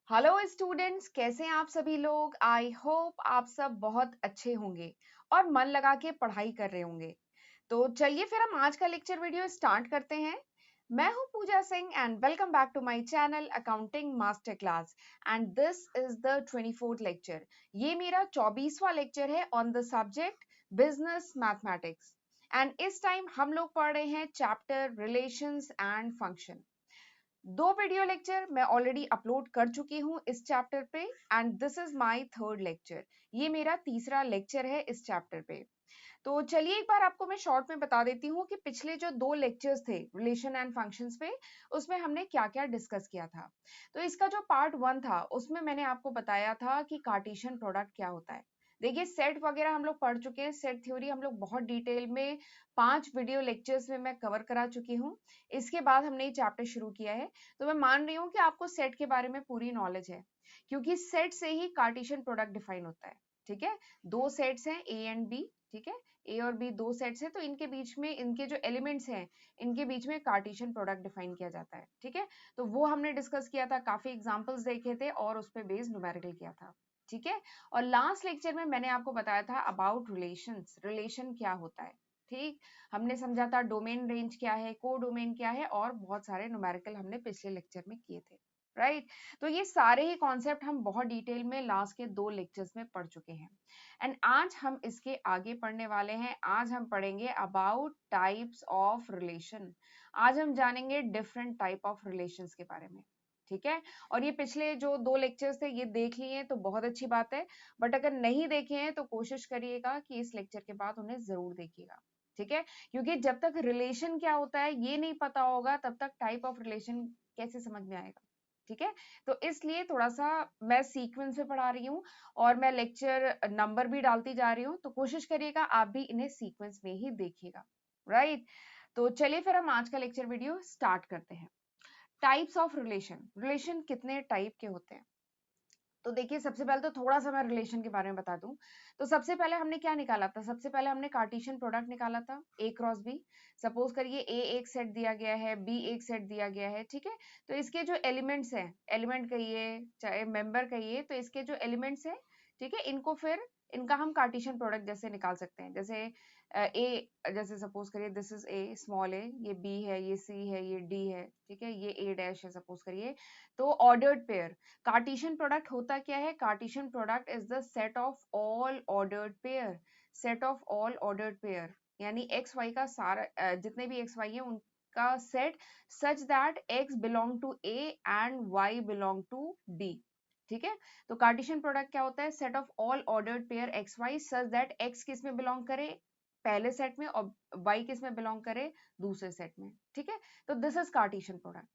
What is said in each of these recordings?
Hello students, कैसे हैं आप सभी लोग। आई होप आप सब बहुत अच्छे होंगे और मन लगा के पढ़ाई कर रहे होंगे। तो चलिए फिर हम आज का लेक्चर वीडियो स्टार्ट करते हैं। मैं हूं Pooja Singh and welcome back to my channel accounting master class and this is the 24th lecture. ये मेरा 24वां लेक्चर है on the subject business mathematics and इस टाइम हम लोग पढ़ रहे हैं चैप्टर रिलेशंस एंड फंक्शन। दो वीडियो लेक्चर मैं ऑलरेडी अपलोड कर चुकी हूँ इस चैप्टर पे and this is my third lecture. ये मेरा तीसरा लेक्चर है इस चैप्टर पे। तो चलिए एक बार आपको मैं शॉर्ट में बता देती हूँ कि पिछले जो दो लेक्चर्स थे रिलेशन एंड फंक्शंस पे, उसमें हमने क्या क्या डिस्कस किया था। तो इसका जो पार्ट 1 था उसमें मैंने आपको बताया था कि कार्टेशियन प्रोडक्ट क्या होता है। देखिए सेट वगैरह हम लोग पढ़ चुके हैं, सेट थ्योरी हम लोग बहुत डिटेल में 5 वीडियो लेक्चर्स में मैं कवर करा चुकी हूँ। इसके बाद हमने ये चैप्टर शुरू किया है। तो मैं मान रही हूँ कि आपको सेट के बारे में पूरी नॉलेज है, क्योंकि सेट से ही कार्टेशियन प्रोडक्ट डिफाइन होता है। ठीक है, दो सेट्स हैं ए एंड बी। ठीक है, ए और बी दो सेट्स हैं, तो इनके बीच में इनके जो एलिमेंट्स हैं इनके बीच में कार्टेशियन प्रोडक्ट डिफाइन किया जाता है। ठीक है, तो वो हमने डिस्कस किया था, काफी एग्जांपल्स देखे थे और उस पर बेस्ड न्यूमेरिकल किया था। ठीक है, और लास्ट लेक्चर में मैंने आपको बताया था अबाउट रिलेशंस, रिलेशन क्या होता है। ठीक, हमने समझा था डोमेन रेंज क्या है, को डोमेन क्या है और बहुत सारे न्यूमेरिकल हमने पिछले लेक्चर में किए थे। राइट, तो ये सारे ही कॉन्सेप्ट हम बहुत डिटेल में लास्ट के दो लेक्चर्स में पढ़ चुके हैं एंड आज हम इसके आगे पढ़ने वाले हैं। आज हम पढ़ेंगे अबाउट टाइप्स ऑफ रिलेशन। आज हम जानेंगे डिफरेंट टाइप ऑफ रिलेशंस के बारे में। ठीक है, और ये पिछले जो दो लेक्चर्स थे ये देख लिए तो बहुत अच्छी बात है, बट अगर नहीं देखे हैं तो कोशिश करिएगा कि इस लेक्चर के बाद उन्हें जरूर देखिएगा। ठीक है, क्योंकि जब तक रिलेशन क्या होता है ये नहीं पता होगा तब तक टाइप ऑफ रिलेशन कैसे समझ में आएगा। ठीक है, तो इसलिए थोड़ा सा मैं सीक्वेंस में पढ़ा रही हूँ और मैं लेक्चर नंबर भी डालती जा रही हूँ, तो कोशिश करिएगा आप भी इन्हें सीक्वेंस में ही देखिएगा। राइट, तो चलिए फिर हम आज का लेक्चर वीडियो स्टार्ट करते हैं। टाइप्स ऑफ रिलेशन, रिलेशन कितने टाइप के होते हैं। तो देखिए सबसे पहले तो थोड़ा सा मैं रिलेशन के बारे में बता दूं। तो सबसे पहले हमने क्या निकाला था, सबसे पहले हमने कार्टेशियन प्रोडक्ट निकाला था ए क्रॉस बी। सपोज करिए ए एक सेट दिया गया है, बी एक सेट दिया गया है। ठीक है, तो इसके जो एलिमेंट्स हैं, एलिमेंट कहिए चाहे मेंबर कहिए, तो इसके जो एलिमेंट्स हैं, ठीक है, इनको फिर इनका हम कार्टेशियन प्रोडक्ट जैसे निकाल सकते हैं। जैसे ए, जैसे सपोज करिए दिस इज ए स्मॉल ए, ये बी है, ये सी है, ये डी है। ठीक है, ये ए डैश है सपोज करिए। तो ऑर्डर्ड पेयर, कार्टेशियन प्रोडक्ट होता क्या है, Cartesian product is the set of all ordered pair. Set of all ordered pair यानी एक्स वाई का सारा जितने भी एक्स वाई है उनका set such that x belong to A and y belong to D. ठीक है, तो कार्टेशियन प्रोडक्ट क्या होता है, set of all ordered pair x y such that x किस में बिलोंग करे, पहले सेट में, और वाई किस में बिलोंग करे, दूसरे सेट में। ठीक है, तो दिस इज कार्टेशियन प्रोडक्ट।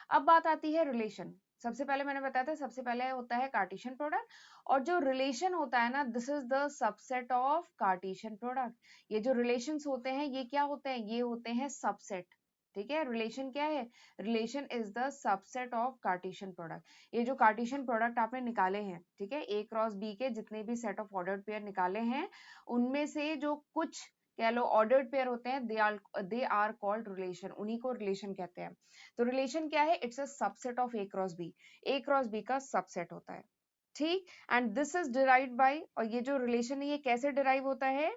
अब बात आती है रिलेशन। सबसे पहले मैंने बताया था सबसे पहले होता है कार्टेशियन प्रोडक्ट, और जो रिलेशन होता है ना this is the subset of Cartesian product. ये जो रिलेशंस होते हैं ये क्या होते हैं, ये होते हैं सबसेट। ठीक है, रिलेशन क्या है, relation is the subset of Cartesian product. ये जो कार्टेशियन प्रोडक्ट आपने निकाले हैं, ठीक है, ए क्रॉस बी के जितने भी सेट ऑफ ऑर्डर्ड पेयर निकाले हैं उनमें से जो कुछ कह लो ऑर्डर्ड पेयर होते हैं दे आर कॉल्ड रिलेशन, उन्हीं को रिलेशन कहते हैं। तो रिलेशन क्या है, it's a subset of A cross B, A cross B का सबसेट होता है। ठीक, and this is derived by, और ये जो रिलेशन है ये कैसे डिराइव होता है,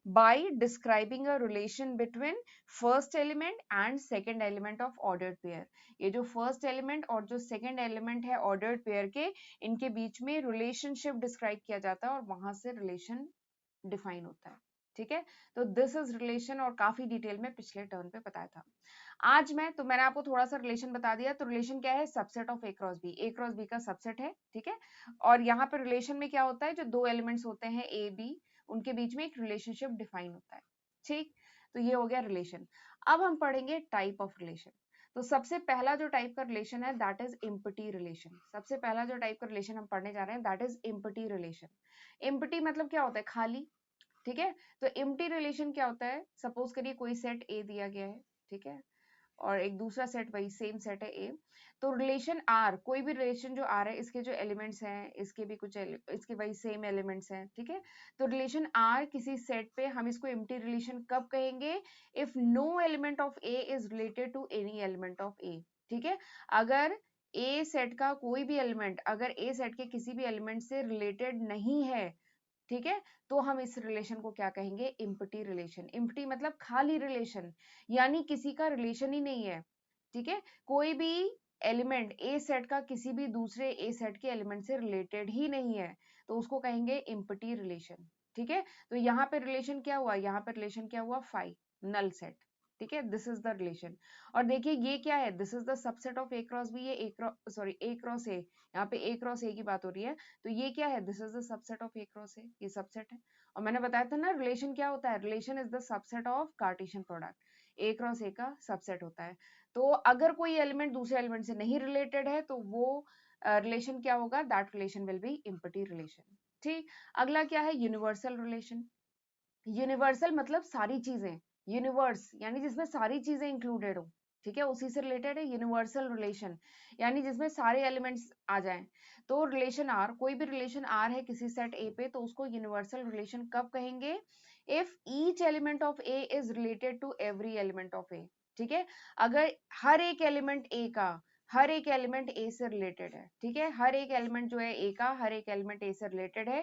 by describing a relation between first element and second element of ordered pair. ये जो फर्स्ट एलिमेंट और जो सेकंड एलिमेंट है ऑर्डर्ड पेयर के, इनके बीच में रिलेशनशिप डिस्क्राइब किया जाता है और वहां से रिलेशन डिफाइन होता है। ठीक है, तो दिस इज रिलेशन और काफी डिटेल में पिछले टर्न पे बताया था। आज मैंने आपको थोड़ा सा रिलेशन बता दिया। तो रिलेशन क्या है, subset of A cross B का सबसेट है। ठीक है, और यहाँ पे रिलेशन में क्या होता है, जो दो एलिमेंट्स होते हैं ए बी, उनके बीच में एक रिलेशनशिप डिफाइन होता है। ठीक, तो ये हो गया रिलेशन। अब हम पढ़ेंगे टाइप ऑफ रिलेशन। तो सबसे पहला जो टाइप का रिलेशन है दैट इज इम्पटी रिलेशन। सबसे पहला जो टाइप का रिलेशन हम पढ़ने जा रहे हैं that is empty relation. Empty मतलब क्या होता है, खाली। ठीक है, तो एम्प्टी रिलेशन क्या होता है, सपोज करिए कोई सेट ए दिया गया है, ठीक है, और एक दूसरा सेट वही सेम सेट है ए। तो रिलेशन आर, कोई भी रिलेशन जो आर है इसके जो एलिमेंट्स हैं इसके भी कुछ इसके वही सेम एलिमेंट्स हैं। ठीक है, तो रिलेशन आर किसी सेट पे हम इसको एम्प्टी रिलेशन कब कहेंगे, if no element of A is related to any element of A. ठीक है, अगर ए सेट का कोई भी एलिमेंट अगर ए सेट के किसी भी एलिमेंट से रिलेटेड नहीं है, ठीक है, तो हम इस रिलेशन को क्या कहेंगे, इम्पटी रिलेशन। इम्पटी मतलब खाली रिलेशन, यानी किसी का रिलेशन ही नहीं है, ठीक है, कोई भी एलिमेंट ए सेट का किसी भी दूसरे ए सेट के एलिमेंट से रिलेटेड ही नहीं है, तो उसको कहेंगे इम्पटी रिलेशन, ठीक है। तो यहाँ पे रिलेशन क्या हुआ, यहाँ पे रिलेशन क्या हुआ, फाई, नल सेट, ठीक है, दिस इज द रिलेशन। और देखिए ये क्या है, this is the subset of A cross B, ये A cross sorry A cross A, यहाँ पे ए क्रॉस ए की बात हो रही है, तो ये क्या है, this is the subset of A cross ए, ये सबसेट है। और मैंने बताया था ना रिलेशन क्या होता है, relation is the subset of Cartesian product, A cross ए का सबसेट होता है। तो अगर कोई एलिमेंट दूसरे एलिमेंट से नहीं रिलेटेड है तो वो रिलेशन क्या होगा, that relation will be empty relation, ठीक। अगला क्या है, यूनिवर्सल रिलेशन। यूनिवर्सल मतलब सारी चीजें, यूनिवर्स यानी जिसमें सारी चीजें इंक्लूडेड हो, ठीक है, उसी से रिलेटेड है यूनिवर्सल रिलेशन, यानी जिसमें सारे एलिमेंट्स आ जाएं। तो रिलेशन आर, कोई भी रिलेशन आर है किसी सेट ए पे, तो उसको यूनिवर्सल रिलेशन कब कहेंगे, if each element of A is related to every element of A, ठीक है, अगर हर एक एलिमेंट ए का हर एक एलिमेंट ए से रिलेटेड है, ठीक है, हर एक एलिमेंट जो है ए का हर एक एलिमेंट ए से रिलेटेड है,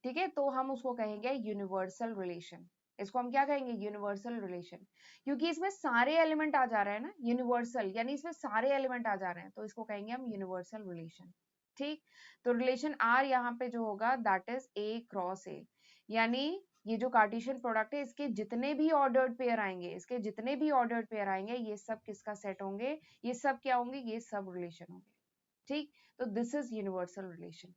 ठीक है, तो हम उसको कहेंगे यूनिवर्सल रिलेशन। इसको हम क्या कहेंगे, यूनिवर्सल रिलेशन, क्योंकि इसमें सारे एलिमेंट आ जा रहे हैं ना, यूनिवर्सल यानी इसमें सारे एलिमेंट आ जा रहे हैं, तो इसको कहेंगे हम यूनिवर्सल रिलेशन, ठीक। तो रिलेशन आर यहाँ पे जो होगा दैट इज ए क्रॉस ए, यानी ये जो कार्टेशियन प्रोडक्ट है इसके जितने भी ऑर्डर्ड पेयर आएंगे, इसके जितने भी ऑर्डर्ड पेयर आएंगे, ये सब किसका सेट होंगे, ये सब क्या होंगे, ये सब रिलेशन होंगे, ठीक। तो दिस इज यूनिवर्सल रिलेशन,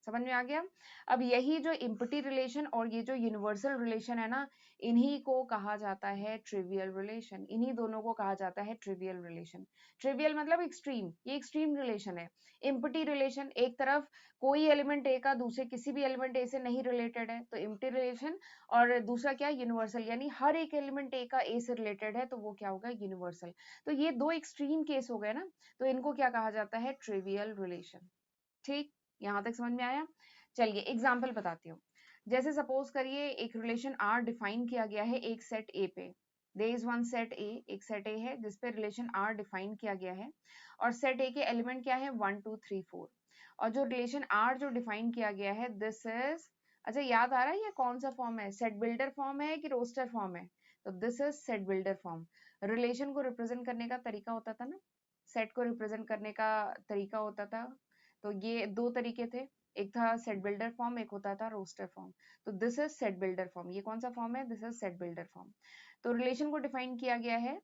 समझ में आ गया। अब यही जो इम्पटी रिलेशन और ये जो यूनिवर्सल रिलेशन है ना, इन्हीं को कहा जाता है ट्रिवियल रिलेशन, इन्हीं दोनों को कहा जाता है ट्रिवियल रिलेशन। ट्रिवियल मतलब एक्सट्रीम, ये एक्सट्रीम रिलेशन है। इम्पटी रिलेशन, एक तरफ कोई एलिमेंट ए का दूसरे किसी भी एलिमेंट ए से नहीं रिलेटेड है तो इम्पटी रिलेशन, और दूसरा क्या, यूनिवर्सल, यानी हर एक एलिमेंट ए का ए से रिलेटेड है तो वो क्या होगा, यूनिवर्सल। तो ये दो एक्सट्रीम केस हो गए ना, तो इनको क्या कहा जाता है, ट्रिवियल रिलेशन, ठीक। यहां तक समझ में आया। चलिए एग्जाम्पल बताती हूँ। जैसे सपोज करिए एक रिलेशन आर डिफाइन किया गया है एक सेट ए पे, there is one set A, एक सेट ए है जिसपे रिलेशन आर डिफाइन किया गया है, और सेट ए के एलिमेंट क्या है, 1 2 3 4, और जो रिलेशन आर जो डिफाइन किया गया है दिस इज, अच्छा याद आ रहा है ये कौन सा फॉर्म है, सेट बिल्डर फॉर्म है कि रोस्टर फॉर्म है, तो this is set builder form. Relation को रिप्रेजेंट करने का तरीका होता था ना, सेट को रिप्रेजेंट करने का तरीका होता था, तो ये दो तरीके थे, एक था सेट बिल्डर फॉर्म, एक होता था रोस्टर फॉर्म। तो this is set builder form, ये कौन सा फॉर्म है, this is set builder form. तो रिलेशन को डिफाइन किया गया है,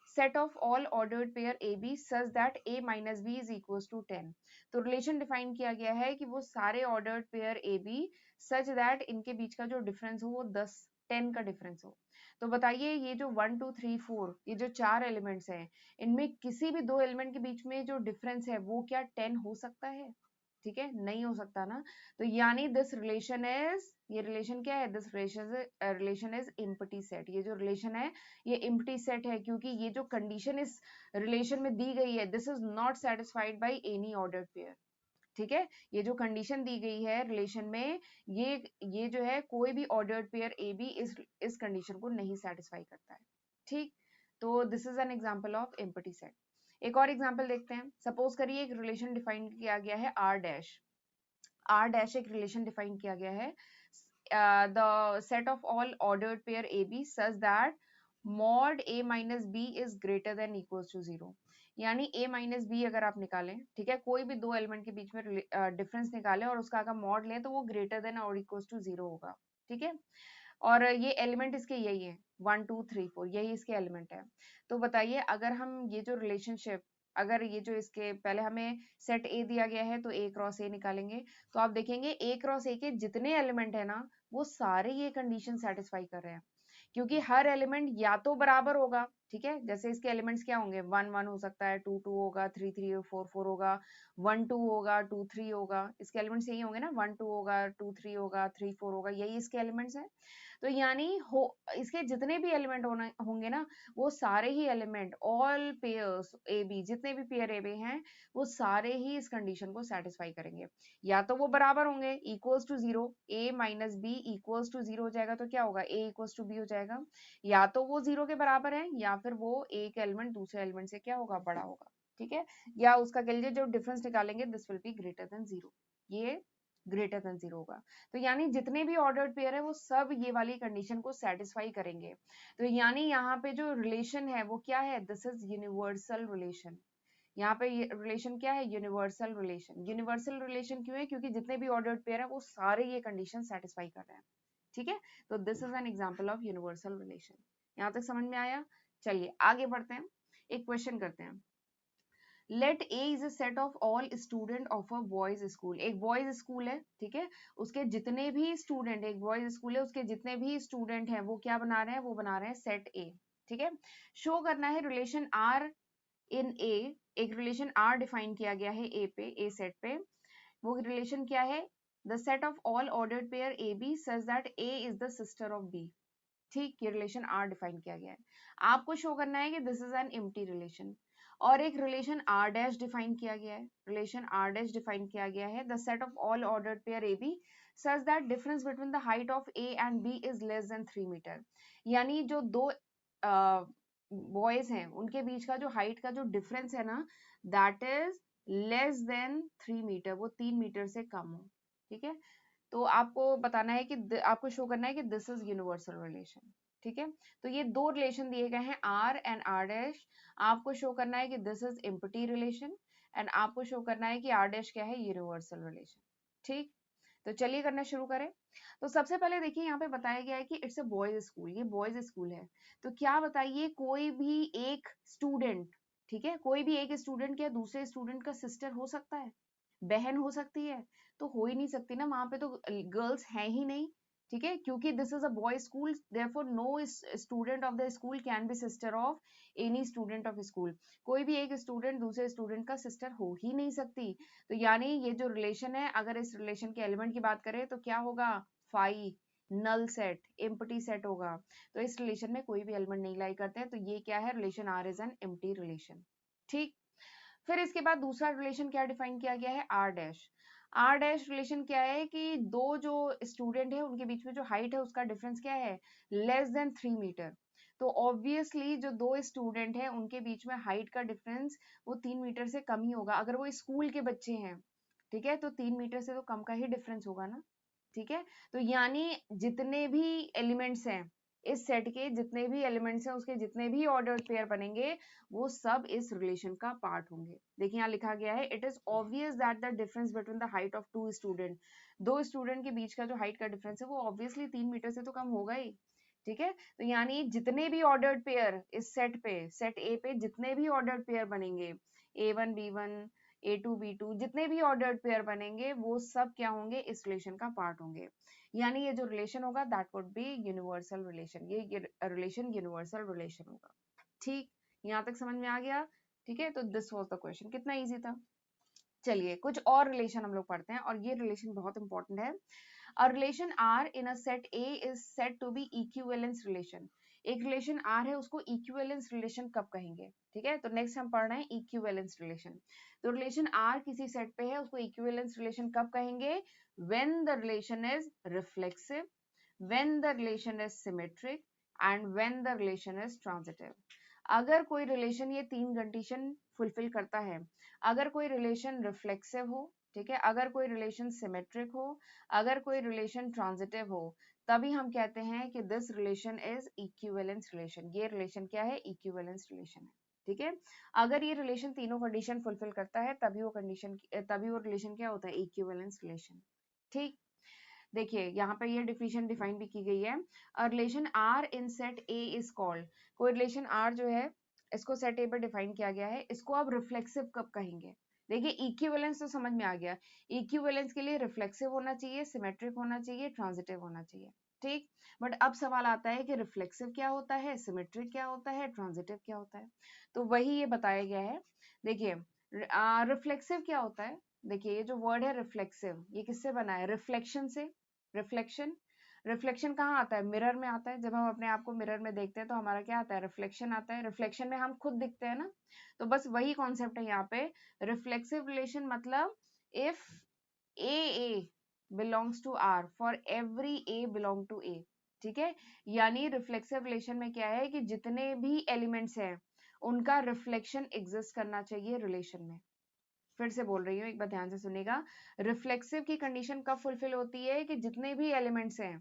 set of all ordered pair AB such that A minus B is equals to 10। तो रिलेशन डिफाइन किया गया है कि वो सारे ordered pair AB such that इनके बीच का जो डिफरेंस हो वो 10 का डिफरेंस हो। तो बताइए ये जो 1 2 3 4 ये जो चार एलिमेंट्स हैं, इनमें किसी भी दो एलिमेंट के बीच में जो डिफरेंस है वो क्या 10 हो सकता है, ठीक है, नहीं हो सकता ना। तो यानी दिस रिलेशन इज, ये रिलेशन क्या है, this relation is empty set. ये जो रिलेशन है ये इम्पटी सेट है, क्योंकि ये जो कंडीशन इस रिलेशन में दी गई है, this is not satisfied by any ordered pair, ठीक है। ये जो कंडीशन दी गई है रिलेशन में, ये जो है कोई भी ऑर्डर्ड पेयर ए बी इस कंडीशन को नहीं सेटिस्फाई करता है, ठीक। तो this is an example of empty set. एक और एग्जांपल देखते हैं। सपोज करिए एक रिलेशन डिफाइन किया गया है आर डैश, आर डैश एक रिलेशन डिफाइन किया गया है, the set of all ordered pair a b such that mod a minus b is greater than equals to 0। यानी a माइनस बी अगर आप निकालें, ठीक है, कोई भी दो एलिमेंट के बीच में डिफरेंस निकालें और उसका अगर मॉड लें तो वो ग्रेटर देन और इक्वल्स टू 0 होगा, ठीक है। और ये एलिमेंट इसके यही है 1 2 3 4, यही इसके एलिमेंट है। तो बताइए अगर हम ये जो रिलेशनशिप, अगर ये जो इसके पहले हमें सेट ए दिया गया है तो ए क्रॉस ए निकालेंगे, तो आप देखेंगे ए क्रॉस ए के जितने एलिमेंट है ना वो सारे ये कंडीशन सेटिस्फाई कर रहे हैं, क्योंकि हर एलिमेंट या तो बराबर होगा, ठीक है, जैसे इसके एलिमेंट्स क्या होंगे, 1 1 हो सकता है, 2 2 होगा, 3 3 4 4 होगा, 1 2 होगा, 2 3 होगा, इसके एलिमेंट्स यही होंगे ना, 1 2 होगा, 2 3 होगा, 3 4 होगा, यही इसके एलिमेंट्स हैं। तो यानी हो इसके जितने भी एलिमेंट होंगे ना, वो सारे ही element, all pairs A B, जितने भी पेयर ए बी हैं वो सारे ही इस कंडीशन को सेटिस्फाई करेंगे। या तो वो बराबर होंगे equals to 0, a minus b equals to 0 हो जाएगा, तो क्या होगा, a इक्वल्स टू बी हो जाएगा। या तो वो 0 के बराबर है या फिर वो एक एलिमेंट दूसरे एलिमेंट से क्या होगा, बड़ा होगा। ठीक है, या उसका कह लीजिए जो डिफरेंस निकालेंगे this will be greater than 0, ये ग्रेटर देन 0 होगा। तो यानी जितने भी ऑर्डर्ड पेयर है वो सब ये वाली कंडीशन को सेटिस्फाई करेंगे। तो यानी यहाँ पे जो रिलेशन है वो क्या है, दिस इज यूनिवर्सल रिलेशन। यहाँ पे ये रिलेशन क्या है, यूनिवर्सल रिलेशन। यूनिवर्सल रिलेशन क्यों है, क्योंकि जितने भी ऑर्डर्ड पेयर है वो सारे ये कंडीशन सेटिस्फाई कर रहे हैं। ठीक है, तो this is an example of universal relation. यहाँ तक समझ में आया? चलिए आगे बढ़ते हैं, एक क्वेश्चन करते हैं। Let A is a set of all student of a boys school. एक बॉयज स्कूल है, ठीक है, उसके जितने भी स्टूडेंट, एक बॉयज स्कूल है उसके जितने भी स्टूडेंट हैं वो क्या बना रहे हैं, वो बना रहे हैं सेट ए। ठीक है, शो करना है रिलेशन आर इन ए। एक रिलेशन आर डिफाइन किया गया है ए पे, ए सेट पे। वो रिलेशन क्या है, the set of all ordered pair a b such that a is the sister of b. ठीक, ये रिलेशन आर डिफाइन किया गया है। आपको शो करना है कि this is an empty relation. और एक रिलेशन आर डैश डिफाइन किया गया है, रिलेशन आर डैश डिफाइन किया गया है, the set of all ordered pair a b such that difference between the height of a and b is less than 3 meter. यानी जो दो बॉयज हैं उनके बीच का जो हाइट का जो डिफरेंस है ना, that is less than 3 meter, वो 3 मीटर से कम हो। ठीक है, तो आपको बताना है कि आपको शो करना है कि दिस इज यूनिवर्सल रिलेशन। ठीक है, तो ये दो रिलेशन दिए गए हैं आर एंड आर डैश। आपको शो करना है कि this is empty relation, and आपको शो करना है कि आर डैश क्या है, यूनिवर्सल रिलेशन। ठीक, तो चलिए करना शुरू करें। तो सबसे पहले देखिए यहाँ पे बताया गया है कि इट्स अ बॉयज स्कूल, ये बॉयज स्कूल है। तो क्या बताइए, कोई भी एक स्टूडेंट, ठीक है, कोई भी एक स्टूडेंट क्या दूसरे स्टूडेंट का सिस्टर हो सकता है, बहन हो सकती है? तो हो ही नहीं सकती ना, वहां पे तो गर्ल्स हैं ही नहीं। ठीक है, क्योंकि this is a boy school, therefore no student of the school can be sister of any student of school. कोई भी एक स्टूडेंट दूसरे स्टूडेंट का सिस्टर हो ही नहीं सकती। तो यानी ये जो रिलेशन है, अगर इस रिलेशन के एलिमेंट की बात करें तो क्या होगा, phi, null set, empty set होगा। तो इस रिलेशन में कोई भी एलिमेंट नहीं लाई करते हैं, तो ये क्या है, relation R is an empty relation. ठीक, फिर इसके बाद दूसरा रिलेशन क्या डिफाइन किया गया है, R dash. R dash relation क्या है कि दो जो स्टूडेंट है उनके बीच में जो हाइट है उसका डिफरेंस क्या है, लेस देन 3 मीटर। तो ऑब्वियसली जो दो स्टूडेंट है उनके बीच में हाइट का डिफरेंस वो 3 मीटर से कम ही होगा। अगर वो स्कूल के बच्चे हैं, ठीक है, तो 3 मीटर से तो कम का ही डिफरेंस होगा ना। ठीक है, तो यानी जितने भी एलिमेंट्स हैं इस सेट के, जितने भी एलिमेंट्स हैं उसके जितने भी ऑर्डर्ड पेयर बनेंगे वो सब इस रिलेशन का पार्ट होंगे। देखिए यहाँ लिखा गया है, it is obvious that the difference between the height of two student. दो स्टूडेंट के बीच का जो हाइट का डिफरेंस है वो ऑब्वियसली 3 मीटर से तो कम होगा ही। ठीक है, तो यानी जितने भी ऑर्डर्ड पेयर इस सेट पे, सेट ए पे जितने भी ऑर्डर्ड पेयर बनेंगे, A1 B1 A2 B2, जितने भी ऑर्डर्ड पेयर बनेंगे वो सब क्या होंगे, इस रिलेशन का पार्ट होंगे। यानी ये जो रिलेशन होगा that would be universal relation, ये रिलेशन यूनिवर्सल रिलेशन होगा। ठीक, यहाँ तक समझ में आ गया? ठीक है, तो दिस वाज द क्वेश्चन, कितना इजी था। चलिए कुछ और रिलेशन हम लोग पढ़ते हैं, और ये रिलेशन बहुत इंपॉर्टेंट है। A relation R in a set A is said to be equivalence relation. एक रिलेशन आर है उसको इक्विवेलेंस रिलेशन कब कहेंगे? ठीक है, तो नेक्स्ट हम पढ़ रहे हैं इक्विवेलेंस रिलेशन। तो रिलेशन आर किसी सेट पे है उसको इक्विवेलेंस रिलेशन कब कहेंगे? When the relation is reflexive, when the relation is symmetric and when the relation is transitive। अगर कोई रिलेशन ये तीन कंडीशन फुलफिल करता है, अगर कोई रिलेशन रिफ्लेक्सिव हो, ठीक है, अगर कोई रिलेशन सिमेट्रिक हो, अगर कोई रिलेशन ट्रांजिटिव हो, तभी हम कहते हैं कि this relation is equivalence relation. ये रिलेशन क्या है, इक्विवेलेंस रिलेशन है। ठीक है, अगर ये रिलेशन तीनों कंडीशन फुलफिल करता है तभी वो कंडीशन, तभी वो रिलेशन क्या होता है, इक्विवेलेंस रिलेशन। ठीक, देखिए यहाँ पे ये डिफिनेशन डिफाइन भी की गई है। Relation R in set A is called, कोई रिलेशन आर जो है इसको सेट ए पर डिफाइन किया गया है, इसको अब रिफ्लेक्सिव कब कहेंगे? देखिए इक्विवेलेंस तो समझ में आ गया, इक्विवेलेंस के लिए रिफ्लेक्सिव होना चाहिए, सिमेट्रिक होना चाहिए, ट्रांजिटिव होना चाहिए। ठीक, बट अब सवाल आता है कि रिफ्लेक्सिव क्या होता है, सिमेट्रिक क्या होता है, ट्रांजिटिव क्या होता है? तो वही ये बताया गया है। देखिए रिफ्लेक्सिव क्या होता है, देखिए ये जो वर्ड है रिफ्लेक्सिव, ये किससे बना है, रिफ्लेक्शन से। रिफ्लेक्शन, रिफ्लेक्शन कहाँ आता है, मिरर में आता है। जब हम अपने आप को मिरर में देखते हैं तो हमारा क्या आता है, रिफ्लेक्शन आता है। रिफ्लेक्शन में हम खुद दिखते हैं ना, तो बस वही कॉन्सेप्ट है यहाँ पे। रिफ्लेक्सिव रिलेशन मतलब if A belongs to R, for every A belong to A. ठीक है, यानी रिफ्लेक्सिव रिलेशन में क्या है कि जितने भी एलिमेंट्स हैं उनका रिफ्लेक्शन एग्जिस्ट करना चाहिए रिलेशन में। फिर से बोल रही हूँ, एक बार ध्यान से सुनेगा। रिफ्लेक्सिव की कंडीशन कब फुलफिल होती है कि जितने भी एलिमेंट्स हैं,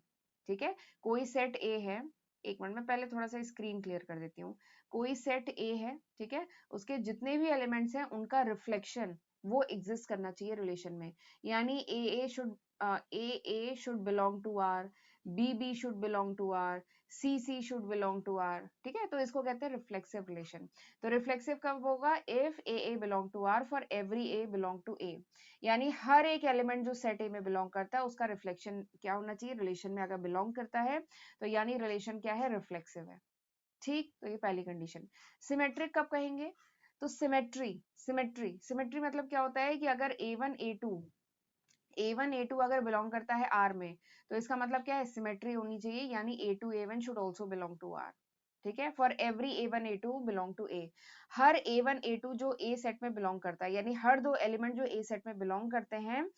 ठीक है, कोई सेट ए है, एक मिनट में पहले थोड़ा सा स्क्रीन क्लियर कर देती हूँ। कोई सेट ए है, ठीक है, उसके जितने भी एलिमेंट्स हैं उनका रिफ्लेक्शन वो एग्जिस्ट करना चाहिए रिलेशन में। यानी A should belong to R, B should belong to R, C should belong to R, ठीक है, तो इसको कहते हैं रिफ्लेक्सिव रिलेशन। तो रिफ्लेक्सिव कब होगा? If A belong to R for every A belong to A, यानी हर एक एलिमेंट जो सेट ए में बिलोंग करता है उसका रिफ्लेक्शन क्या होना चाहिए रिलेशन में, अगर बिलोंग करता है तो यानी रिलेशन क्या है? रिफ्लेक्सिव है। ठीक, तो ये पहली कंडीशन। सिमेट्रिक कब कहेंगे? तो सिमेट्री मतलब क्या होता है कि अगर A1 A2 अगर बिलोंग करता है R में, तो इसका मतलब क्या है? सिमेट्री होनी चाहिए, यानी A2 A1 should also belong to R। ठीक है, for every A1 A2 belong to A, हर A1 A2 जो A सेट में बिलोंग करता है, यानी हर दो एलिमेंट जो A सेट में बिलोंग करते हैं,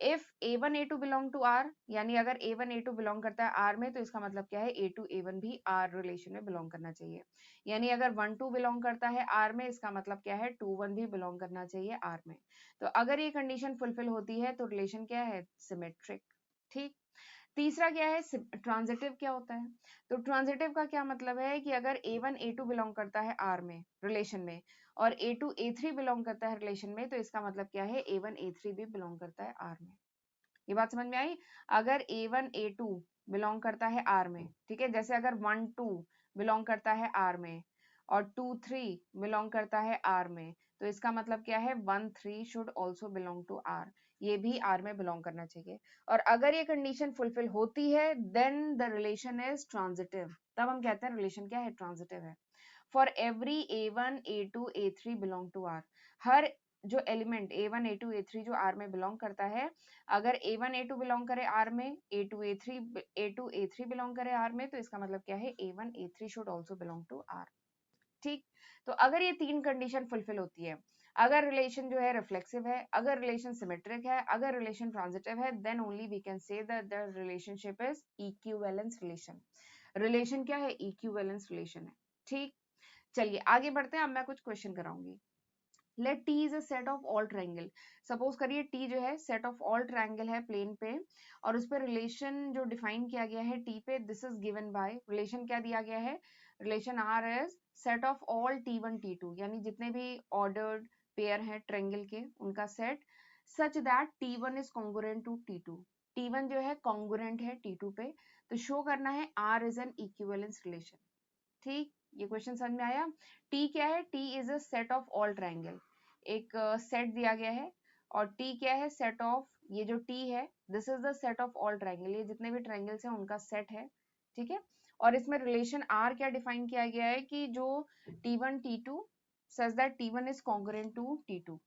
if A1 A2 belong to R, यानी अगर A1 A2 बिलोंग करता है R में, तो इसका मतलब क्या है? A2 A1 भी R रिलेशन में बिलोंग करना चाहिए। यानी अगर 1 2 बिलोंग करता है R में, इसका मतलब क्या है? 2 1 भी बिलोंग करना चाहिए R में। तो अगर ये कंडीशन फुलफिल होती है तो रिलेशन क्या है? सिमेट्रिक। ठीक, तीसरा क्या है? ट्रांजिटिव क्या होता है? तो ट्रांजिटिव का क्या मतलब है कि अगर A1 A2 बिलोंग करता है R में रिलेशन में, और A2 A3 बिलोंग करता है रिलेशन में, तो इसका मतलब क्या है? A1 A3 भी बिलोंग करता है R में। ये बात समझ में आई? अगर A1 A2 बिलोंग करता है R में, ठीक है, जैसे अगर 1 2 बिलोंग करता है R में और 2 3 बिलोंग करता है R में, तो इसका मतलब क्या है? 1 3 should also belong to R, ये भी R में बिलोंग करना चाहिए। और अगर ये कंडीशन फुलफिल होती है then the relation is transitive, तब हम कहते हैं रिलेशन क्या है? ट्रांजिटिव है। For every A1 A2 A3 belong to R, हर जो एलिमेंट A1 A2 A3 जो R में बिलोंग करता है, अगर A1 A2 बिलोंग करे R में, A2 A3 बिलोंग करे R में, तो इसका मतलब क्या है? A1 A3 should also belong to R। ठीक, तो अगर ये तीन कंडीशन फुलफिल होती है, अगर रिलेशन जो है रिफ्लेक्सिव है, अगर रिलेशन सिमेट्रिक है, अगर रिलेशन ट्रांजिटिव है, then only we can say that the relationship is equivalence relation. Relation क्या है? इक्विवेलेंस रिलेशन है। ठीक, चलिए आगे बढ़ते हैं। अब मैं कुछ क्वेश्चन कराऊंगी। Let T is a set of all triangle. Suppose करिए टी जो है सेट ऑफ ऑल ट्रायंगल है प्लेन पे, और उस पर रिलेशन जो डिफाइन किया गया है टी पे, this is given by, relation क्या दिया गया है? Relation R is set of all T1 T2, यानी जितने भी ऑर्डर्ड पेयर है ट्रायंगल के उनका set, such that T1 is congruent to T2। T1 जो है कॉन्ग्रुएंट है T2 पे, तो शो करना है R is an equivalence relation. ठीक, ये क्वेश्चन समझ में आया? टी क्या है? T is a set of all triangle, एक सेट दिया गया है, और टी क्या है? सेट ऑफ, ये जो टी है this is the set of all triangle, ये जितने भी ट्रायंगल्स हैं उनका सेट है। ठीक है, और इसमें रिलेशन आर क्या डिफाइन किया गया है कि जो T1 T2 such that T1 is congruent to T2।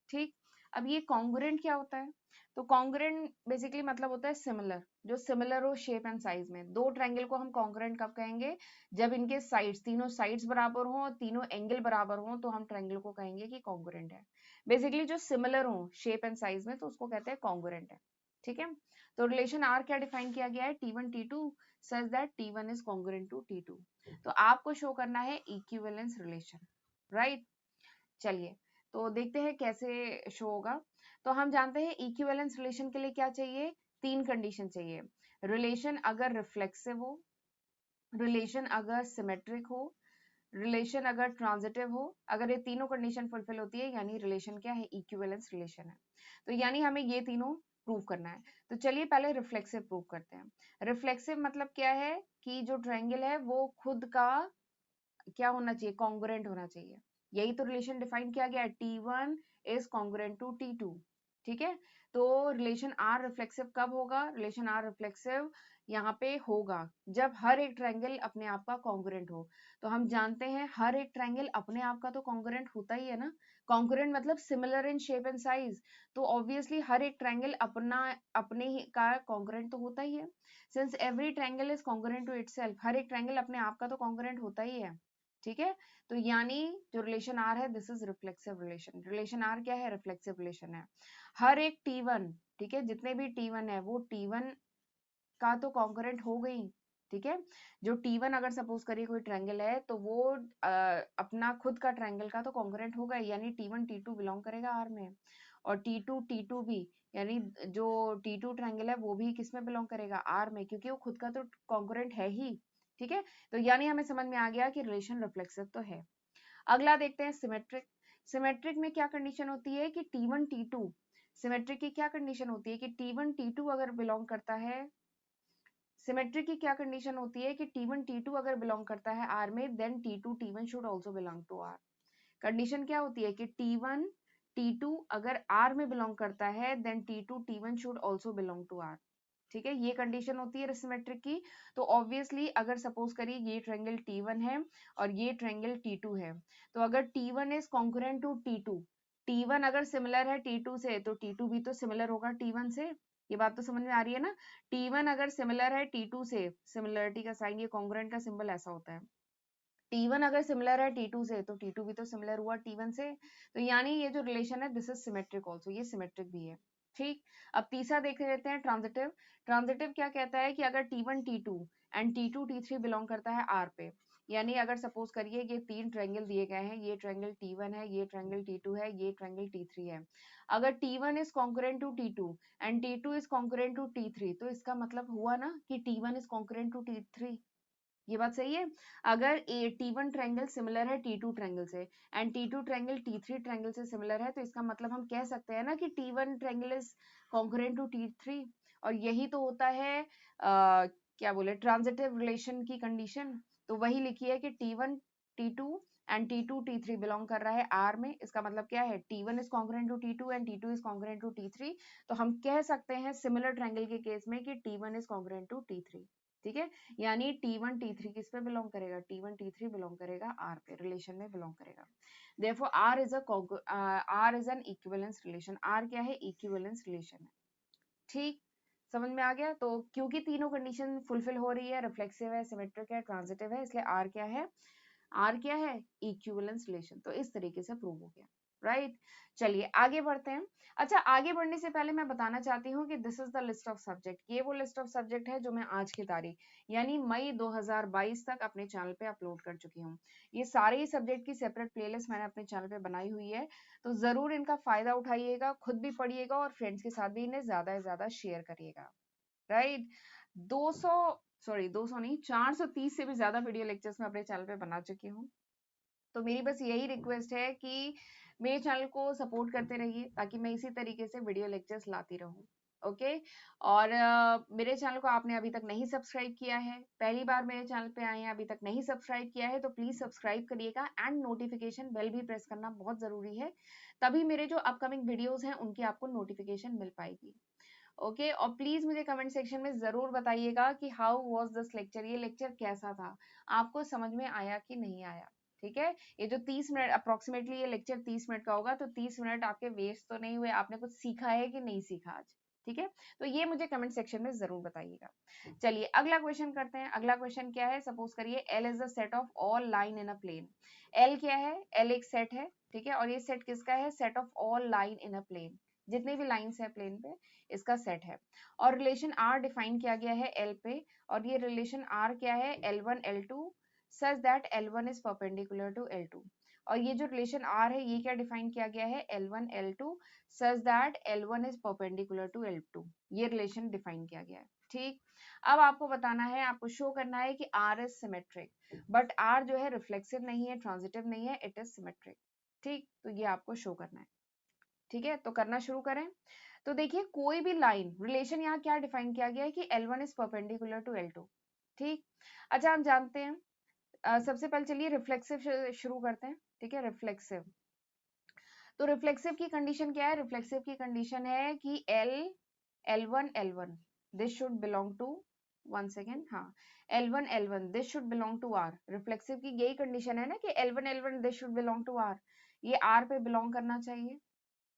ठीक, अब ये कॉन्ग्रुएंट क्या होता है? तो कॉन्ग्रुएंट बेसिकली मतलब होता है सिमिलर, जो सिमिलर हो शेप एंड साइज में। दो ट्रायंगल को हम कॉन्ग्रुएंट कब कहेंगे? जब इनके साइड्स, तीनों साइड्स बराबर हो और तीनों एंगल बराबर हो, तो हम ट्रायंगल को कहेंगे कि कॉन्ग्रुएंट है। बेसिकली जो सिमिलर हो शेप एंड साइज में, तो उसको कहते हैं कॉन्ग्रुएंट है। ठीक है, तो रिलेशन आर क्या डिफाइन किया गया है? T1 T2 such that T1 is congruent to T2। तो आपको शो करना है इक्विवेलेंस रिलेशन, राइट? चलिए, तो देखते हैं कैसे शो होगा। तो हम जानते हैं इक्विवेलेंस रिलेशन के लिए क्या चाहिए? तीन कंडीशन चाहिए। रिलेशन अगर रिफ्लेक्सिव हो, रिलेशन अगर सिमेट्रिक हो, रिलेशन अगर ट्रांजिटिव हो। अगर ये तीनों कंडीशन फुलफिल होती है यानी रिलेशन क्या है? इक्विवेलेंस रिलेशन है। तो यानी हमें ये तीनों प्रूव करना है। तो चलिए पहले रिफ्लेक्सिव प्रूव करते हैं। रिफ्लेक्सिव मतलब क्या है कि जो ट्रायंगल है वो खुद का क्या होना चाहिए? कॉन्ग्रुएंट होना चाहिए। यही तो रिलेशन डिफाइन किया गया है, T1 is congruent to T2। ठीक है, तो रिलेशन आर रिफ्लेक्सिव कब होगा? रिलेशन आर रिफ्लेक्सिव यहाँ पे होगा जब हर एक ट्रायंगल अपने आप का कॉन्ग्रुएंट हो। तो हम जानते हैं हर एक ट्रायंगल अपने आप का तो कॉन्ग्रुएंट होता ही है ना। कॉन्ग्रुएंट मतलब similar in shape and size, तो ऑब्वियसली हर एक ट्रायंगल अपने ही का कॉन्ग्रुएंट तो होता ही है। Since every triangle is congruent to itself, हर एक ट्रायंगल अपने आप का तो कॉन्ग्रुएंट होता ही है। ठीक है, तो यानी जो रिलेशन आर है this is reflexive relation. Relation R क्या है? रिफ्लेक्सिव रिलेशन है। हर एक T1, ठीक है, जितने भी T1 है वो T1 का तो कॉन्करेंट हो गई। ठीक है। जो T1 अगर सपोज करिए कोई ट्रायंगल है तो वो अपना खुद का ट्रायंगल का तो कॉन्ग्रुएंट होगा, यानी T1 T2 बिलोंग करेगा R में, और T2 T2 भी, यानी जो T2 ट्रायंगल है वो भी किस में बिलोंग करेगा, R में, क्योंकि वो खुद का तो कॉन्ग्रुएंट है ही। ठीक है, तो यानी हमें समझ में आ गया कि रिलेशन रिफ्लेक्सिव तो है। अगला देखते हैं सिमेट्रिक। सिमेट्रिक में क्या कंडीशन होती है कि T1 T2, सिमेट्रिक की क्या कंडीशन होती है कि T1 T2 अगर बिलोंग करता है, सिमेट्रिक की क्या कंडीशन होती है कि T1 T2 अगर बिलोंग करता है R में, then T2 T1 should also belong to R। Condition क्या होती है कि T1 T2 अगर R में बिलोंग करता है, then T2 T1 should also belong to R। ठीक है, ये कंडीशन होती है सिमेट्रिक की। तो ऑब्वियसली अगर सपोज करिए ये ट्रायंगल T1 है और ये ट्रायंगल T2 है, तो अगर T1 is congruent to T2, T1 अगर सिमिलर है T2 से, तो T2 भी तो सिमिलर होगा T1 से। ये बात तो समझ में आ रही है ना। T1 अगर सिमिलर है T2 से, सिमिलरिटी का साइन, ये कॉन्ग्रुएंट का सिंबल ऐसा होता है। T1 अगर सिमिलर है T2 से, तो T2 भी तो सिमिलर हुआ T1 से। तो यानी ये जो रिलेशन है दिस इज सिमेट्रिक ऑल्सो, ये सिमेट्रिक भी है। ठीक, अब तीसरा देख लेते हैं ट्रांजिटिव। ट्रांजिटिव क्या कहता है कि अगर T1 T2 and T2 T3 belong करता है R पे, यानी अगर सपोज करिए ये तीन ट्रायंगल दिए गए हैं, ये ट्रायंगल T1 है, ये ट्रायंगल T2 है, ये ट्रायंगल T3 है। अगर T1 is concurrent to T2 and T2 is concurrent to T3, तो इसका मतलब हुआ ना कि T1 is concurrent to T3। ये बात सही है। अगर T1 ट्रायंगल सिमिलर है T2 ट्रायंगल से and T2 triangle T3 triangle से सिमिलर है, तो इसका मतलब हम कह सकते हैं ना कि T1 triangle is concurrent to T3। और यही तो होता है क्या बोले ट्रांजिटिव रिलेशन की कंडीशन। तो वही लिखी है कि T1 T2 and T2 T3 belong कर रहा है R में। इसका मतलब क्या है, T1 is concurrent to T2 and T2 is concurrent to T3। तो हम कह सकते हैं सिमिलर ट्रायंगल के केस में कि T1 is concurrent to T3। ठीक है, यानी T1 T3 किस पे बिलोंग करेगा, T1 T3 बिलोंग करेगा R पे, रिलेशन में बिलोंग करेगा। Therefore R is an equivalence relation। R क्या है, इक्विवेलेंस रिलेशन है। ठीक, समझ में आ गया। तो क्योंकि तीनों कंडीशन फुलफिल हो रही है, रिफ्लेक्सिव है, सिमेट्रिक है, ट्रांजिटिव है, इसलिए R क्या है, R क्या है, इक्विवेलेंस रिलेशन। तो इस तरीके से प्रूव हो गया, राइट। चलिए आगे बढ़ते हैं। अच्छा, आगे बढ़ने से पहले मैं बताना चाहती हूँ कि this is the list of subject. ये वो लिस्ट ऑफ सब्जेक्ट है जो मैं आज की तारीख यानी मई 2022 तक अपने चैनल पे अपलोड कर चुकी हूँ। ये सारे ही सब्जेक्ट की सेपरेट प्लेलिस्ट मैंने अपने चैनल पे बनाई हुई है, तो जरूर इनका फायदा उठाइएगा, खुद भी पढ़िएगा और फ्रेंड्स के साथ भी इन्हें ज्यादा से ज्यादा शेयर करिएगा, राइट। 200 सॉरी 200 नहीं, 430 से भी ज्यादा वीडियो लेक्चर्स मैं अपने चैनल पे बना चुकी हूँ। तो मेरी बस यही रिक्वेस्ट है कि मेरे चैनल को सपोर्ट करते रहिए, ताकि मैं इसी तरीके से वीडियो लेक्चर्स लाती रहूं। ओके, और मेरे चैनल को आपने अभी तक नहीं सब्सक्राइब किया है, पहली बार मेरे चैनल पे आए हैं, अभी तक नहीं सब्सक्राइब किया है, तो प्लीज सब्सक्राइब करिएगा एंड नोटिफिकेशन बेल भी प्रेस करना बहुत जरूरी है, तभी मेरे जो अपकमिंग वीडियोस हैं उनकी आपको नोटिफिकेशन मिल पाएगी। ओके, और प्लीज मुझे कमेंट सेक्शन में जरूर बताइएगा कि हाउ वाज दिस लेक्चर, ये लेक्चर कैसा था, आपको समझ में आया कि नहीं आया। ठीक है, ये जो 30 मिनट अप्रोक्सीमेटली ये लेक्चर 30 मिनट का होगा, तो 30 मिनट आपके वेस्ट तो नहीं हुए, आपने कुछ सीखा है कि नहीं सीखा आज। ठीक है, तो ये मुझे कमेंट सेक्शन में जरूर बताइएगा। चलिए अगला क्वेश्चन करते हैं। अगला क्वेश्चन क्या है, सपोज करिए L is the set of all line in a plane. L क्या है, L एक सेट है, ठीक है, और ये सेट किसका है, set of all line in a plane, जितने भी लाइंस है प्लेन पे इसका सेट है। और रिलेशन R डिफाइन किया गया है L पे, और ये रिलेशन R क्या है, L1 L2 such that L1 is perpendicular to L2। और ये जो रिलेशन R है ये क्या डिफाइन किया गया है, L1 L2 such that L1 is perpendicular to L2। ये रिलेशन डिफाइन किया गया है। ठीक, अब आपको बताना है, आपको शो करना है कि R is symmetric, but R जो है रिफ्लेक्सिव नहीं है, ट्रांजिटिव नहीं है, इट इज सिमेट्रिक। ठीक, तो ये आपको शो करना है। ठीक है, तो करना शुरू करें। तो देखिए कोई भी लाइन, रिलेशन यहाँ क्या डिफाइन किया गया है कि L1 is perpendicular to L2। ठीक, अच्छा हम जानते हैं, सबसे पहले चलिए रिफ्लेक्सिव शुरू करते हैं। ठीक है, रिफ्लेक्सिव, तो रिफ्लेक्सिव की कंडीशन क्या है, रिफ्लेक्सिव की कंडीशन है कि L1 this should belong to, one second, हाँ, L1 this should belong to R। Reflexive की यही कंडीशन है ना कि L1 this should belong to R, ये R पे बिलोंग करना चाहिए।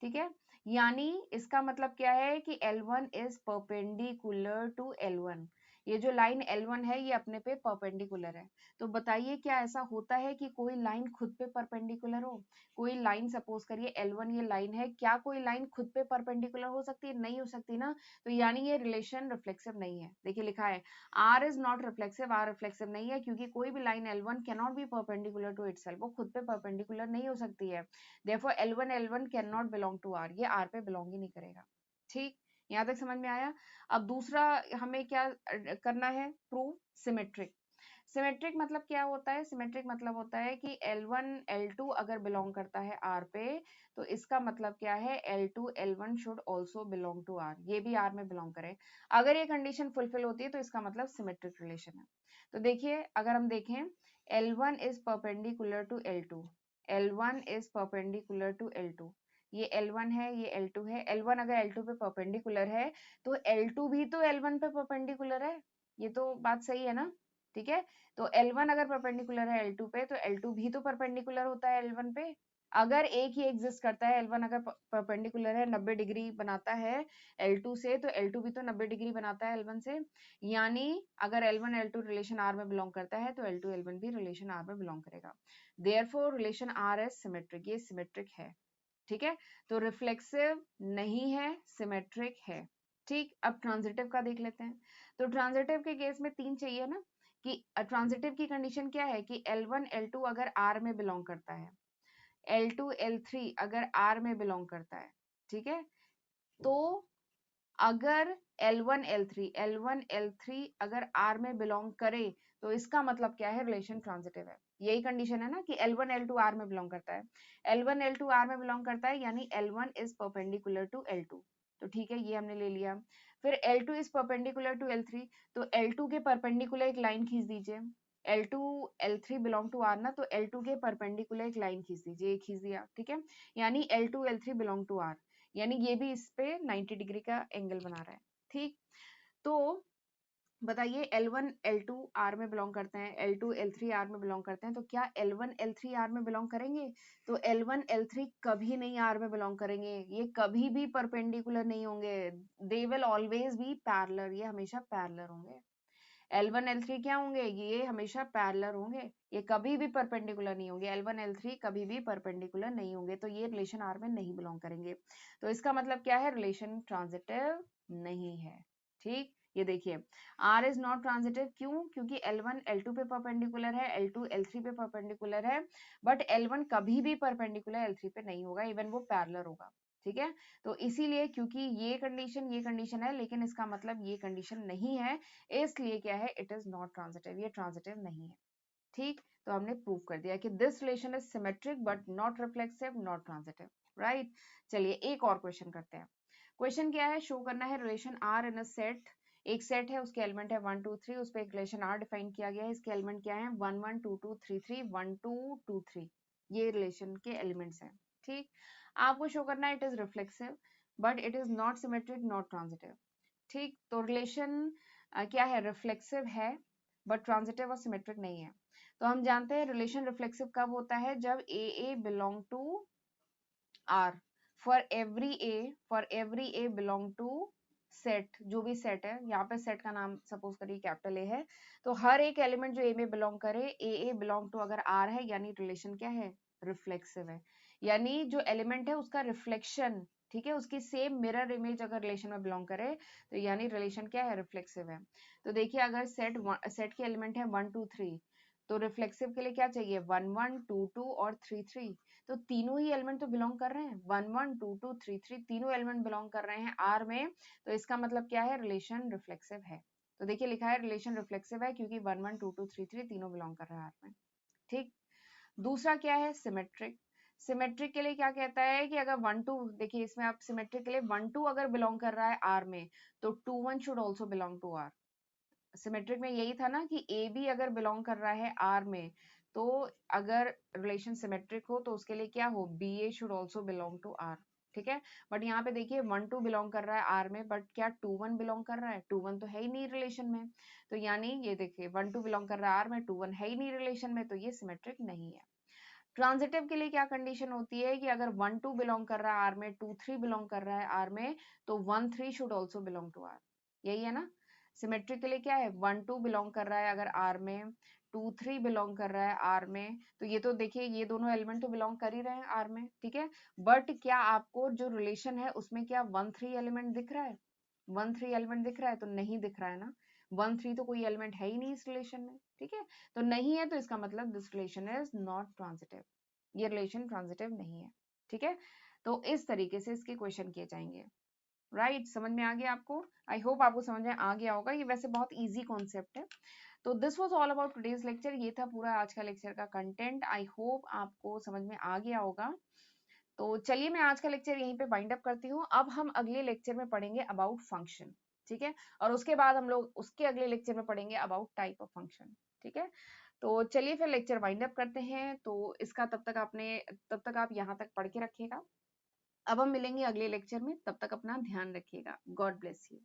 ठीक है, यानी इसका मतलब क्या है कि L1 is perpendicular to L1, ये जो लाइन L1 है ये अपने पे परपेंडिकुलर है। तो बताइए क्या ऐसा होता है कि कोई लाइन खुद पे परपेंडिकुलर हो? कोई लाइन सपोज करिए L1 ये लाइन है, क्या कोई लाइन खुद पे परपेंडिकुलर हो सकती है? नहीं हो सकती ना। तो यानी ये रिलेशन रिफ्लेक्सिव नहीं है। देखिए लिखा है R is not reflexive, R reflexive नहीं है क्योंकि कोई भी line L1 can not be perpendicular to itself, वो खुद पे परपेंडिकुलर नहीं हो सकती है। Therefore L1 can not belong to R, ये R पे बिलोंग ही नहीं करेगा। ठीक, यहाँ तक समझ में आया। अब दूसरा हमें क्या करना है, प्रूव सिमेट्रिक। सिमेट्रिक मतलब क्या होता है? सिमेट्रिक मतलब होता है कि L1 L2 अगर बिलोंग करता है R पे, तो इसका मतलब क्या है, L2 L1 should also belong to R, ये भी R में बिलोंग करे। अगर ये कंडीशन फुलफिल होती है तो इसका मतलब सिमेट्रिक रिलेशन है। तो देखिए अगर हम देखें L1 is perpendicular to L2, L1 is perpendicular to L2, ये L1 है ये L2 है, L1 अगर L2 पे परपेंडिकुलर है तो L2 भी तो L1 पे परपेंडिकुलर है, ये तो बात सही है ना। ठीक है, तो L1 अगर परपेंडिकुलर है L2 पे तो L2 भी तो परपेंडिकुलर होता है L1 पे। अगर एक ही एग्जिस्ट करता है, L1 अगर परपेंडिकुलर है 90 डिग्री बनाता है L2 से, तो L2 भी तो 90 डिग्री बनाता है L1 से। यानी अगर L1 L2 रिलेशन R में बिलोंग करता है तो L2 L1 भी रिलेशन R में बिलोंग करेगा। Therefore relation R is symmetric, ये सिमेट्रिक है। ठीक है, तो रिफ्लेक्सिव नहीं है, सिमेट्रिक है। ठीक, अब ट्रांजिटिव का देख लेते हैं। तो ट्रांजिटिव के केस में 3 चाहिए ना, कि ट्रांजिटिव की कंडीशन क्या है कि L1 L2 अगर R में बिलोंग करता है, L2 L3 अगर R में बिलोंग करता है, ठीक है, तो अगर L1 L3 अगर R में बिलोंग करे तो इसका मतलब क्या है, रिलेशन ट्रांजिटिव है। यही कंडीशन है ना कि L1 L2 R में बिलोंग करता है, L1 L2 R में बिलोंग करता है यानी L1 is perpendicular to L2। तो ठीक है, ये हमने ले लिया। फिर L2 is perpendicular to L3, तो L2 के परपेंडिकुलर एक लाइन खींच दीजिए। L2 L3 belong to R ना, तो L2 के परपेंडिकुलर एक लाइन खींच दीजिए, ये खींच दिया। ठीक है, यानी L2 L3 belong to R, यानी ये भी इस पे 90 डिग्री का एंगल बना रहा है। ठीक, तो बताइए L1 L2 R में बिलोंग करते हैं, L2 L3 R में बिलोंग करते हैं, तो क्या L1 L3 R में बिलोंग करेंगे? तो L1 L3 कभी नहीं R में बिलोंग करेंगे, ये कभी भी परपेंडिकुलर नहीं होंगे, they will always be parallel, ये हमेशा पैरेलल होंगे। L1 L3 क्या होंगे, ये हमेशा पैरेलल होंगे, ये कभी भी परपेंडिकुलर नहीं होंगे। L1 L3 कभी भी परपेंडिकुलर नहीं होंगे, तो ये रिलेशन R में नहीं बिलोंग करेंगे। तो इसका मतलब क्या है, रिलेशन ट्रांजिटिव नहीं है। ठीक, ये देखिए R इज नॉट ट्रांजिटिव, क्यों? क्योंकि L1 L2 पे परपेंडिकुलर है, L2 L3 पे परपेंडिकुलर है, बट L1 कभी भी परपेंडिकुलर L3 पे नहीं होगा, इवन वो पैरेलल होगा। ठीक है, तो इसीलिए क्योंकि ये कंडीशन है, लेकिन इसका मतलब ये कंडीशन नहीं है, इसलिए क्या है, इट इज नॉट ट्रांजिटिव, ये ट्रांजिटिव नहीं है। ठीक, तो हमने प्रूव कर दिया कि this relation is symmetric but not reflexive, not transitive. Right, चलिए एक और क्वेश्चन करते हैं। क्वेश्चन क्या है, शो करना है relation R in a set. एक सेट है, उसके एलिमेंट है 1 2 3, उस पर एक रिलेशन आर डिफाइन किया गया है, इसके एलिमेंट क्या है, 1 1 2 2 3 3 1 2 2 3, ये रिलेशन के एलिमेंट्स हैं। ठीक, आपको शो करना है it is reflexive but it is not symmetric, not transitive. ठीक, तो रिलेशन क्या है, रिफ्लेक्सिव है बट ट्रांजिटिव और सिमेट्रिक नहीं है। तो हम जानते हैं रिलेशन रिफ्लेक्सिव कब होता है, जब A belong to R, for every A belong to set, जो भी सेट है, यहाँ पे सेट का नाम सपोज करिए कैपिटल ए है, तो हर एक एलिमेंट जो ए में बिलोंग करे, ए बिलोंग टू अगर आर है, यानी रिलेशन क्या है, रिफ्लेक्सिव है। यानी जो एलिमेंट है उसका रिफ्लेक्शन, ठीक है, उसकी सेम मिरर इमेज अगर रिलेशन में बिलोंग करे, तो यानी रिलेशन क्या है, रिफ्लेक्सिव है। तो देखिए अगर सेट के एलिमेंट है 1 2 3, तो रिफ्लेक्सिव के लिए क्या चाहिए, 1 1 2 2 और 3 3, तो तीनों ही एलिमेंट तो बिलोंग कर रहे हैं, 1 1 2 2 3 3, तीनों एलिमेंट बिलोंग कर रहे हैं आर में, तो इसका मतलब क्या है, रिलेशन रिफ्लेक्सिव है। तो देखिए लिखा है रिलेशन रिफ्लेक्सिव है क्योंकि 1 1 2 2 3 3 तीनों बिलोंग कर रहे हैं आर में। ठीक, दूसरा क्या है, सिमेट्रिक। सिमेट्रिक के लिए क्या कहता है कि अगर 1 2, देखिए इसमें आप सिमेट्रिक के लिए 1 2 अगर बिलोंग कर रहा है आर में, तो 2 1 should also belong to R. Symmetric में यही था ना कि ए भी अगर बिलोंग कर रहा है आर में, तो अगर रिलेशन सिमेट्रिक हो तो उसके लिए क्या हो, B A should also belong to R. ठीक है, बट यहाँ पे देखिए 1 2 बिलोंग कर रहा है आर में, बट क्या 2 1 बिलोंग कर रहा है, 2 1 तो है ही नहीं रिलेशन में, तो यानी ये देखिए 1 2 बिलोंग कर रहा है आर में, 2 1 है ही नहीं रिलेशन में, तो ये सिमेट्रिक नहीं है। ट्रांजिटिव के लिए क्या कंडीशन होती है कि अगर 1 2 बिलोंग कर रहा है आर में, 2 3 बिलोंग कर रहा है आर में, तो 1 3 should also belong to R, यही है ना। सिमेट्री के लिए क्या है, 1 2 बिलोंग कर रहा है अगर आर में, 2 3 बिलोंग कर रहा है आर में, तो ये तो देखिए ये दोनों एलिमेंट तो बिलोंग कर ही रहे हैं आर में, ठीक है। बट क्या आपको जो रिलेशन है उसमें क्या 1 3 एलिमेंट दिख रहा है, 1 3 एलिमेंट दिख रहा है, तो नहीं दिख रहा है ना, 1 3 तो कोई एलिमेंट है ही नहीं इस रिलेशन में, ठीक है। तो नहीं है तो इसका मतलब this relation is not transitive, ये रिलेशन ट्रांजिटिव नहीं है, ठीक है। तो इस तरीके से इसके क्वेश्चन किए जाएंगे, राइट। समझ में आ गया आपको, आई होप आपको समझ में आ गया होगा, ये वैसे बहुत इजी कॉन्सेप्ट है। तो this was all about today's lecture, ये था पूरा आज का लेक्चर का कंटेंट, आई होप आपको समझ में आ गया होगा। तो चलिए मैं आज का लेक्चर यहीं पे वाइंड अप करती हूँ, अब हम अगले लेक्चर में पढ़ेंगे अबाउट फंक्शन, ठीक है। और उसके बाद हम लोग उसके अगले लेक्चर में पढ़ेंगे अबाउट टाइप ऑफ फंक्शन, ठीक है। तो चलिए फिर लेक्चर वाइंड अप करते हैं, तो इसका तब तक आप यहाँ तक पढ़ के रखिएगा। अब हम मिलेंगे अगले लेक्चर में, तब तक अपना ध्यान रखिएगा, गॉड ब्लेस यू।